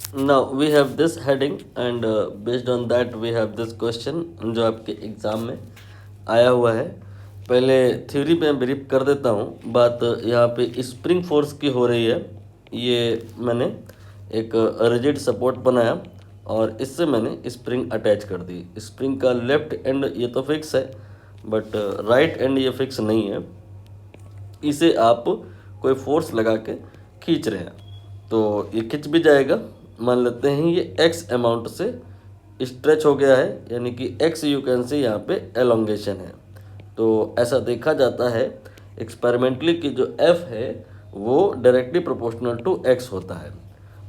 Now we have this heading and based on that we have this question जो आपके exam में आया हुआ है। पहले थ्योरी पे ब्रीफ कर देता हूँ। बात यहाँ पे स्प्रिंग फोर्स की हो रही है। ये मैंने एक रिजिड सपोर्ट बनाया और इससे मैंने स्प्रिंग अटैच कर दी। स्प्रिंग का लेफ्ट एंड ये तो फिक्स है, बट राइट एंड ये फिक्स नहीं है। इसे आप कोई फोर्स लगा के खींच रहे हैं तो ये खिंच भी जाएगा। मान लेते हैं ये एक्स अमाउंट से स्ट्रेच हो गया है, यानी कि एक्स यू कैन से यहाँ पे एलोंगेशन है। तो ऐसा देखा जाता है एक्सपेरिमेंटली कि जो एफ है वो डायरेक्टली प्रोपोर्शनल टू एक्स होता है।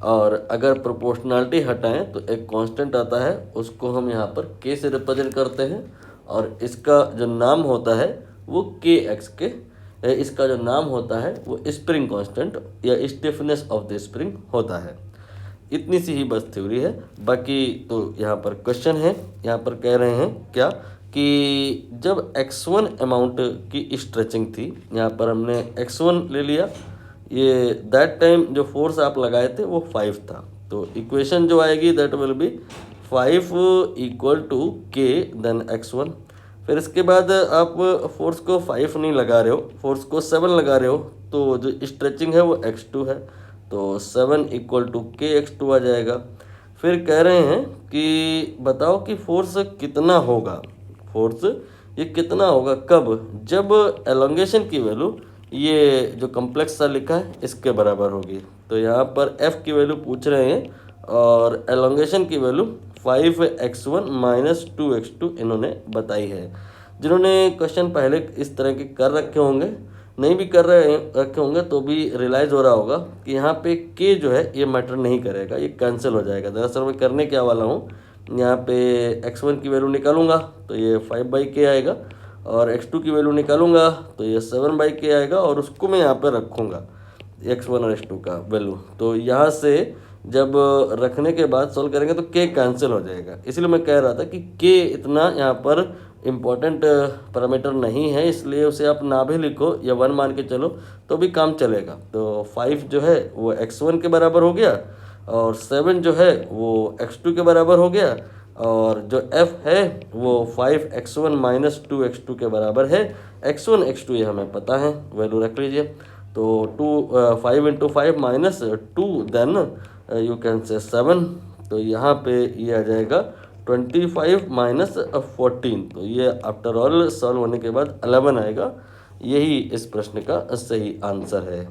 और अगर प्रोपोर्शनलिटी हटाएं तो एक कांस्टेंट आता है, उसको हम यहाँ पर के से रिप्रेजेंट करते हैं और इसका जो नाम होता है वो के एक्स के, इसका जो नाम होता है वो स्प्रिंग कांस्टेंट या स्टिफनेस ऑफ द स्प्रिंग होता है। इतनी सी ही बस थ्योरी है। बाकी तो यहाँ पर क्वेश्चन है, यहाँ पर कह रहे हैं क्या कि जब x1 अमाउंट की स्ट्रेचिंग थी, यहाँ पर हमने x1 ले लिया, ये दैट टाइम जो फोर्स आप लगाए थे वो 5 था। तो इक्वेशन जो आएगी that will be 5 equal to k then x1। फिर इसके बाद आप फोर्स को 5 नहीं लगा रहे हो, फोर्स को 7 लगा रहे हो, तो जो स्ट्रेचिंग है वो x2 है, तो 7 इक्वल टू के x2 आ जाएगा। फिर कह रहे हैं कि बताओ कि फोर्स कितना होगा, फोर्स ये कितना होगा कब, जब एलोंगेशन की वैल्यू ये जो कम्प्लेक्स सा लिखा है इसके बराबर होगी। तो यहाँ पर f की वैल्यू पूछ रहे हैं और एलोंगेशन की वैल्यू 5x1 माइनस 2x2 इन्होंने बताई है। जिन्होंने क्वेश्चन पहले इस तरह के कर रखे होंगे, नहीं भी कर रखे होंगे तो भी रियलाइज़ हो रहा होगा कि यहाँ पे के जो है ये मैटर नहीं करेगा, ये कैंसिल हो जाएगा। दरअसल मैं करने क्या वाला हूँ, यहाँ पे x1 की वैल्यू निकालूंगा तो ये 5/k आएगा और x2 की वैल्यू निकालूंगा तो ये 7/k आएगा और उसको मैं यहाँ पे रखूँगा x1 और x2 का वैल्यू। तो यहाँ से जब रखने के बाद सॉल्व करेंगे तो k कैंसिल हो जाएगा। इसलिए मैं कह रहा था कि k इतना यहाँ पर इम्पोर्टेंट पैरामीटर नहीं है, इसलिए उसे आप ना भी लिखो या 1 मान के चलो तो भी काम चलेगा। तो 5 जो है वो x1 के बराबर हो गया और 7 जो है वो x2 के बराबर हो गया और जो f है वो 5x1 माइनस 2x2 के बराबर है। x1 x2 ये हमें पता है, वैल्यू रख लीजिए। तो 5 into 5 minus 2 then you can say 7। तो यहाँ पे ये आ जाएगा 25 माइनस 14। तो ये आफ्टर ऑल सॉल्व होने के बाद 11 आएगा। यही इस प्रश्न का सही आंसर है।